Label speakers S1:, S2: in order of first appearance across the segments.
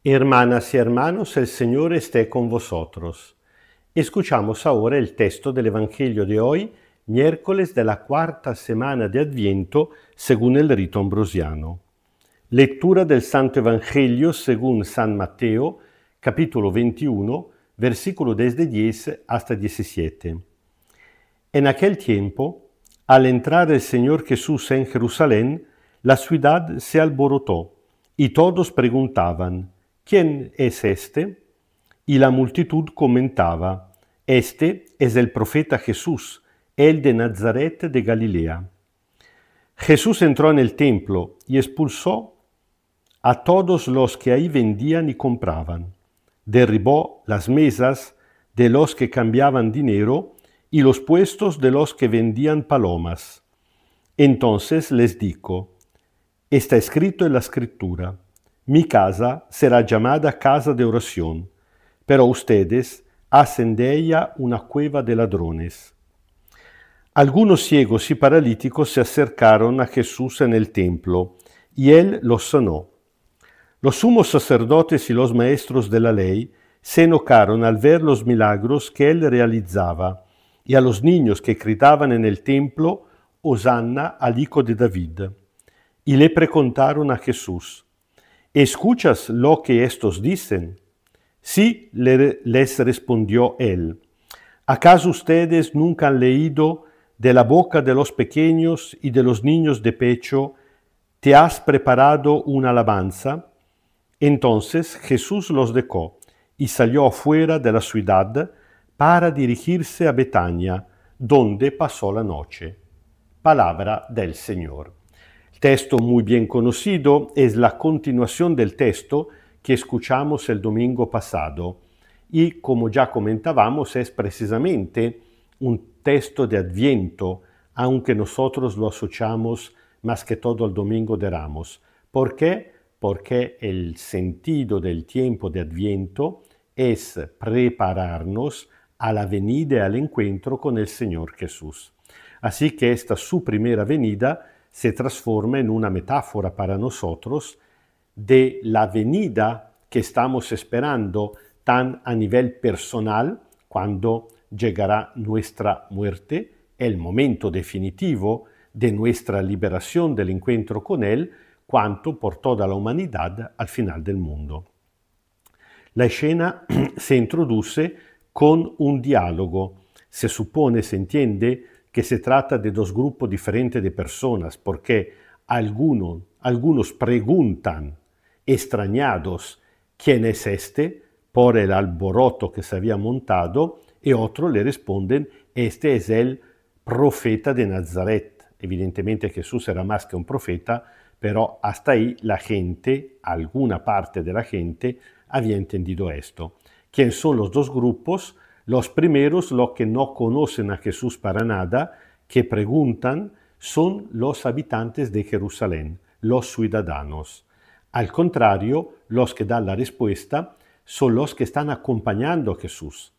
S1: Hermanas y hermanos, el Señor esté con vosotros. Escuchamos ahora el texto del Evangelio de hoy, miércoles de la cuarta semana de Adviento, según el rito ambrosiano. Lectura del Santo Evangelio según San Mateo, capítulo 21, versículo desde 10 hasta 17. En aquel tiempo, al entrar el Señor Jesús en Jerusalén, la ciudad se alborotó y todos preguntaban: ¿Quién es este? Y la multitud comentaba: Este es el profeta Jesús, el de Nazaret de Galilea. Jesús entró en el templo y expulsó a todos los que ahí vendían y compraban. Derribó las mesas de los que cambiaban dinero y los puestos de los que vendían palomas. Entonces les dijo: Está escrito en la Escritura: Mi casa será llamada casa de oración, pero ustedes hacen de ella una cueva de ladrones. Algunos ciegos y paralíticos se acercaron a Jesús en el templo, y él los sanó. Los sumos sacerdotes y los maestros de la ley se enojaron al ver los milagros que él realizaba, y a los niños que gritaban en el templo: Hosanna al Hijo de David. Y le preguntaron a Jesús: ¿Escuchas lo que estos dicen? Sí, les respondió él. ¿Acaso ustedes nunca han leído de la boca de los pequeños y de los niños de pecho: te has preparado una alabanza? Entonces Jesús los dejó y salió afuera de la ciudad para dirigirse a Betania, donde pasó la noche. Palabra del Señor. El texto muy bien conocido es la continuación del texto que escuchamos el domingo pasado y, como ya comentábamos, es precisamente un texto de Adviento, aunque nosotros lo asociamos más que todo al Domingo de Ramos. ¿Por qué? Porque el sentido del tiempo de Adviento es prepararnos a la venida y al encuentro con el Señor Jesús. Así que esta su primera venida se transforma en una metáfora para nosotros de la venida que estamos esperando tan a nivel personal, cuando llegará nuestra muerte, el momento definitivo de nuestra liberación del encuentro con Él, cuanto por toda la humanidad al final del mundo. La escena se introduce con un diálogo. Se supone, se entiende, que se trata de dos grupos diferentes de personas, porque algunos preguntan, extrañados, ¿quién es este?, por el alboroto que se había montado, y otros le responden: este es el profeta de Nazaret. Evidentemente Jesús era más que un profeta, pero hasta ahí la gente, alguna parte de la gente, había entendido esto. ¿Quién son los dos grupos? Los primeros, los que no conocen a Jesús para nada, que preguntan, son los habitantes de Jerusalén, los ciudadanos. Al contrario, los que dan la respuesta son los que están acompañando a Jesús.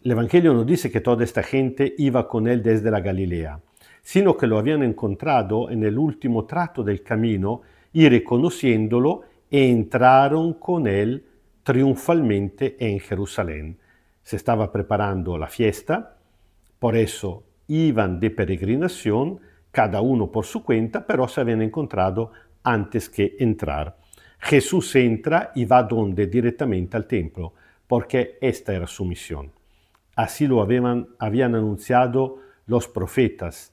S1: El Evangelio no dice que toda esta gente iba con él desde la Galilea, sino que lo habían encontrado en el último trato del camino y, reconociéndolo, entraron con él triunfalmente en Jerusalén. Se estaba preparando la fiesta, por eso iban de peregrinación, cada uno por su cuenta, pero se habían encontrado antes que entrar. Jesús entra y va donde? Directamente al templo, porque esta era su misión. Así lo habían anunciado los profetas.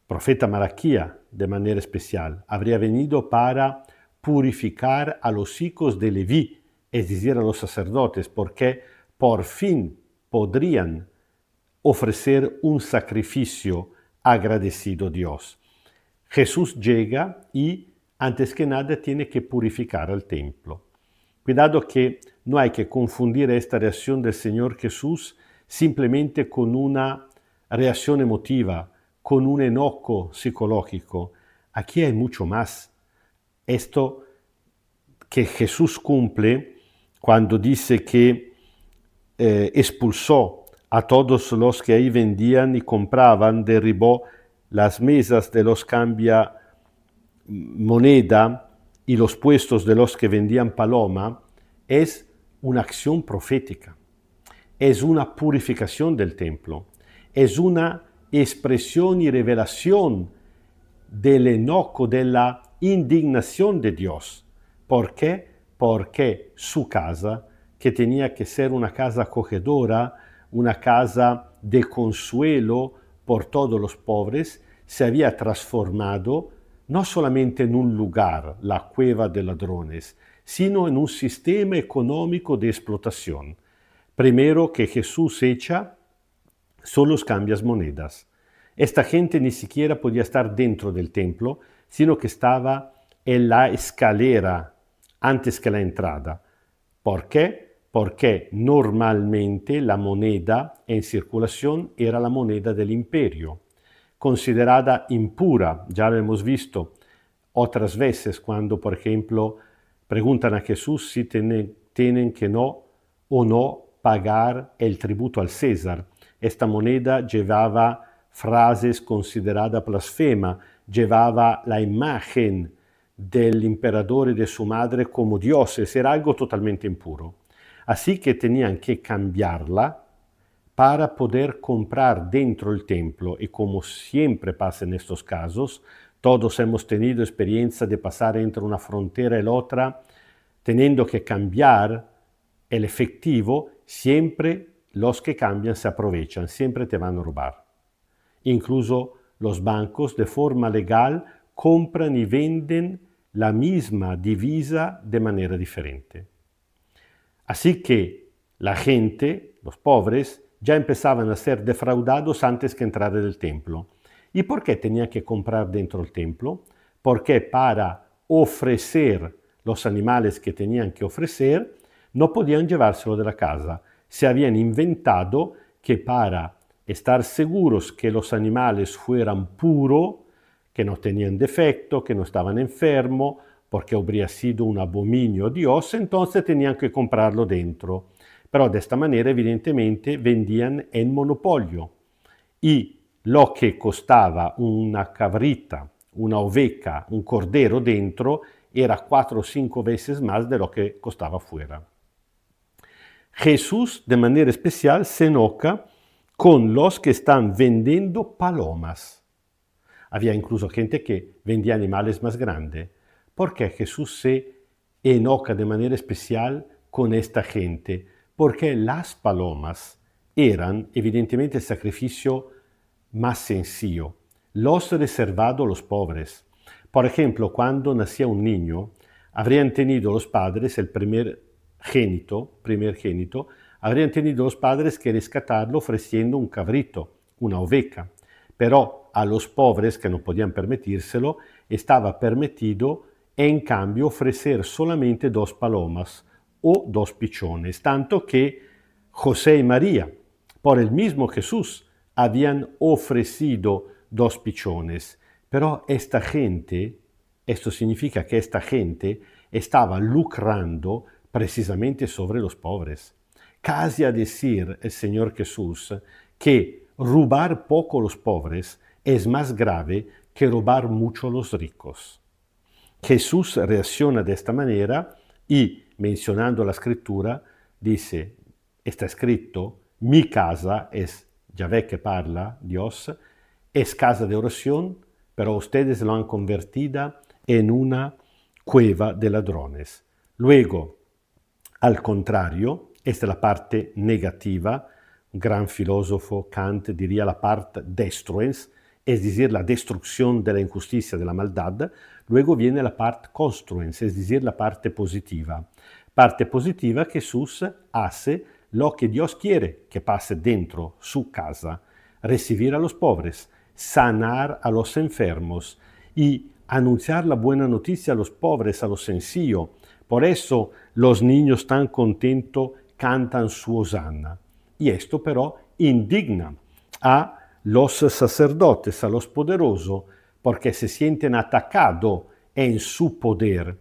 S1: Profeta Malaquía, de manera especial, habría venido para purificar a los hijos de Leví, es decir, a los sacerdotes, porque por fin podrían ofrecer un sacrificio agradecido a Dios. Jesús llega y, antes que nada, tiene que purificar al templo. Cuidado que no hay que confundir esta reacción del Señor Jesús simplemente con una reacción emotiva, con un enojo psicológico. Aquí hay mucho más. Esto que Jesús cumple cuando dice que expulsó a todos los que ahí vendían y compraban, derribó las mesas de los cambia moneda y los puestos de los que vendían paloma es una acción profética, es una purificación del templo, es una expresión y revelación del enojo, de la indignación de Dios. ¿Por qué? Porque su casa, que tenía que ser una casa acogedora, una casa de consuelo por todos los pobres, se había transformado no solamente en un lugar, la cueva de ladrones, sino en un sistema económico de explotación. Primero que Jesús echa son los cambias monedas. Esta gente ni siquiera podía estar dentro del templo, sino que estaba en la escalera antes que la entrada. ¿Por qué? Porque normalmente la moneda en circulación era la moneda del imperio, considerada impura. Ya lo hemos visto otras veces cuando, por ejemplo, preguntan a Jesús si tienen que no o no pagar el tributo al César. Esta moneda llevaba frases consideradas blasfema, llevaba la imagen del emperador y de su madre como dioses, era algo totalmente impuro. Así que tenían que cambiarla para poder comprar dentro el templo, y como siempre pasa en estos casos, todos hemos tenido experiencia de pasar entre una frontera y la otra, teniendo que cambiar el efectivo. Siempre los que cambian se aprovechan, siempre te van a robar. Incluso los bancos de forma legal compran y venden la misma divisa de manera diferente. Así que la gente, los pobres, ya empezaban a ser defraudados antes que entrar en el templo. ¿Y por qué tenían que comprar dentro del templo? Porque para ofrecer los animales que tenían que ofrecer, no podían llevárselo de la casa. Se habían inventado que para estar seguros que los animales fueran puros, que no tenían defecto, que no estaban enfermos, porque habría sido un abominio a Dios, entonces tenían que comprarlo dentro. Pero de esta manera, evidentemente, vendían en monopolio. Y lo que costaba una cabrita, una oveja, un cordero dentro, era 4 o 5 veces más de lo que costaba fuera. Jesús, de manera especial, se enoja con los que están vendiendo palomas. Había incluso gente que vendía animales más grandes. ¿Por qué Jesús se enoja de manera especial con esta gente? Porque las palomas eran evidentemente el sacrificio más sencillo, los reservados a los pobres. Por ejemplo, cuando nacía un niño, habrían tenido los padres, el primogénito, habrían tenido los padres que rescatarlo ofreciendo un cabrito, una oveja. Pero a los pobres que no podían permitírselo, estaba permitido en cambio ofrecer solamente 2 palomas o 2 pichones, tanto que José y María, por el mismo Jesús, habían ofrecido 2 pichones. Pero esta gente, esto significa que esta gente estaba lucrando precisamente sobre los pobres. Casi a decir el Señor Jesús que robar poco a los pobres es más grave que robar mucho a los ricos. Jesús reacciona de esta manera y, mencionando la escritura, dice, está escrito, mi casa es, Yahvé que parla, Dios, es casa de oración, pero ustedes lo han convertida en una cueva de ladrones. Luego, al contrario, esta es la parte negativa, un gran filósofo, Kant, diría la parte destruens, es decir, la destrucción de la injusticia, de la maldad. Luego viene la parte construens, es decir, la parte positiva. Parte positiva que Jesús hace lo que Dios quiere que pase dentro su casa, recibir a los pobres, sanar a los enfermos y anunciar la buena noticia a los pobres, a los sencillos. Por eso los niños tan contentos cantan su hosanna. Y esto pero indigna a los sacerdotes, a los poderosos, porque se sienten atacados en su poder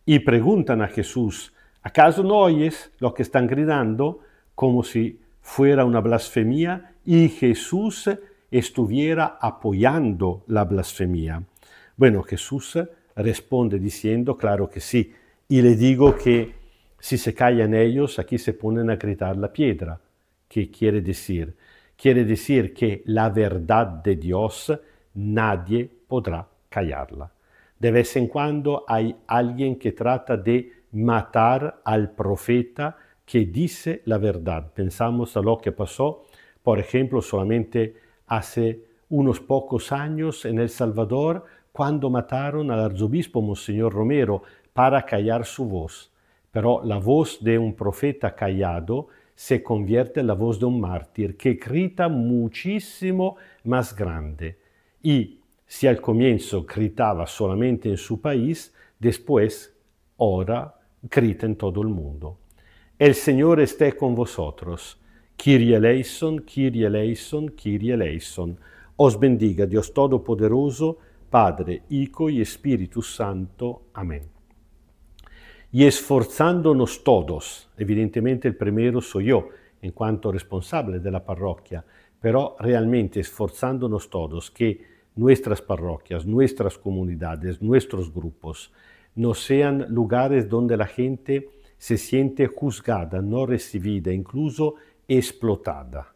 S1: y preguntan a Jesús, ¿acaso no oyes lo que están gritando? Como si fuera una blasfemia y Jesús estuviera apoyando la blasfemia. Bueno, Jesús responde diciendo, claro que sí, y le digo que si se callan ellos, aquí se ponen a gritar la piedra. ¿Qué quiere decir? Quiere decir que la verdad de Dios nadie podrá callarla. De vez en cuando hay alguien que trata de matar al profeta que dice la verdad. Pensamos a lo que pasó, por ejemplo, solamente hace unos pocos años en El Salvador, cuando mataron al arzobispo Monseñor Romero para callar su voz. Pero la voz de un profeta callado se convierte en la voz de un mártir que grita muchísimo más grande. Y si al comienzo gritaba solamente en su país, después, ahora, grita en todo el mundo. El Señor esté con vosotros. Kyrie eleison, Kyrie eleison, Kyrie eleison. Os bendiga Dios Todopoderoso, Padre, Hijo y Espíritu Santo. Amén. Y esforzándonos todos, evidentemente el primero soy yo, en cuanto responsable de la parroquia, pero realmente esforzándonos todos que nuestras parroquias, nuestras comunidades, nuestros grupos no sean lugares donde la gente se siente juzgada, no recibida, incluso explotada,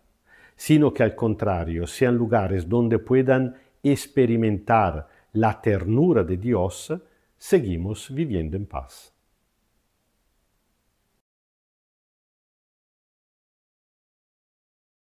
S1: sino que al contrario sean lugares donde puedan experimentar la ternura de Dios, seguimos viviendo en paz.